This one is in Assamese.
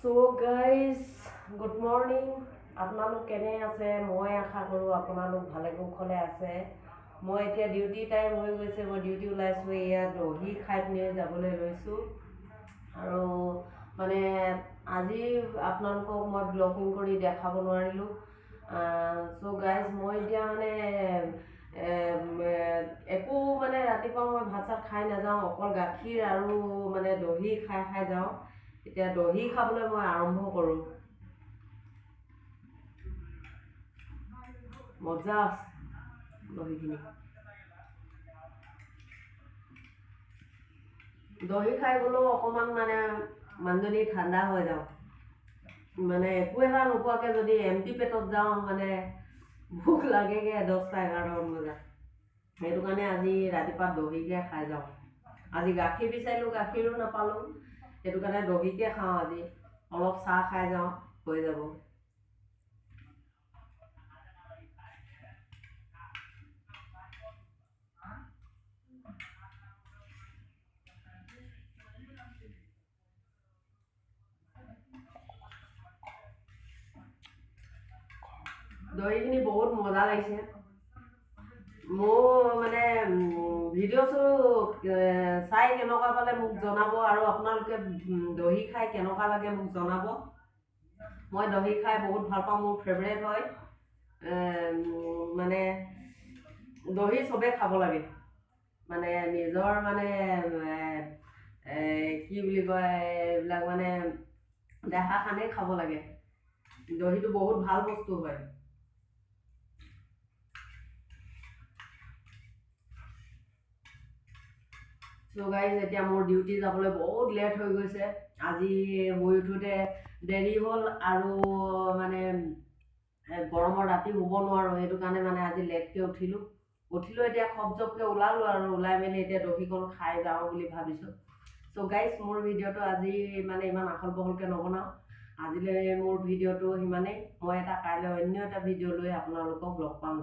So guys, good morning. আপোনালোক কেনে আছে? মই আশা কৰোঁ আপোনালোক ভালে কুশলে আছে। মই এতিয়া ডিউটি টাইম হৈ গৈছে, মই ডিউটি ওলাইছোঁ, এয়া দহি খাই পিনে যাবলৈ লৈছোঁ। আৰু মানে আজি আপোনালোকক মই ব্লগিং কৰি দেখাব নোৱাৰিলোঁ। চ' গাইজ মই এতিয়া মানে একো মানে ৰাতিপুৱা মই ভাত চাত খাই নাযাওঁ, অকল গাখীৰ আৰু মানে দহি খাই যাওঁ। এতিয়া দহি খাবলৈ মই আৰম্ভ কৰোঁ। মজা আছে দহিখিনি। দহি খাই গ'লেও অকণমান মানে মানুহজনী ঠাণ্ডা হৈ যাওঁ। মানে একো এটা নোপোৱাকৈ যদি এমটি পেটত যাওঁ, মানে ভোক লাগেগৈ 10-11 বজাত। সেইটো কাৰণে আজি ৰাতিপুৱা দহিকে খাই যাওঁ। আজি গাখীৰ বিচাৰিলোঁ, গাখীৰো নাপালোঁ, সেইটো কাৰণে দহিকে খাওঁ। আজি অলপ চাহ খাই যাওঁ, হৈ যাব। দহিখিনি বহুত মজা লাগিছে। মোৰ মানে ভিডিঅ'টো চাই কেনেকুৱা পালে মোক জনাব, আৰু আপোনালোকে দহি খাই কেনেকুৱা লাগে মোক জনাব। মই দহি খাই বহুত ভাল পাওঁ, মোৰ ফেভৰেট হয়। মানে দহি চবেই খাব লাগে, মানে নিজৰ মানে কি বুলি কয়, এইবিলাক মানে দেহা কাৰণেই খাব লাগে। দহিটো বহুত ভাল বস্তু হয়। চ' গাইজ এতিয়া মোৰ ডিউটি যাবলৈ বহুত লেট হৈ গৈছে। আজি শুই উঠোঁতে দেৰি হ'ল, আৰু মানে গৰমৰ ৰাতি শুব নোৱাৰোঁ, সেইটো কাৰণে মানে আজি লেটকৈ উঠিলোঁ। এতিয়া খপজপকৈ ওলালোঁ, আৰু ওলাই মেলি এতিয়া দহিকণ খাই যাওঁ বুলি ভাবিছোঁ। চ' গাইজ মোৰ ভিডিঅ'টো আজি মানে ইমান আহল বহলকৈ নবনাওঁ। আজিলৈ মোৰ ভিডিঅ'টো সিমানেই। মই কাইলৈ অন্য এটা ভিডিঅ' লৈ আপোনালোকক লগ পাম।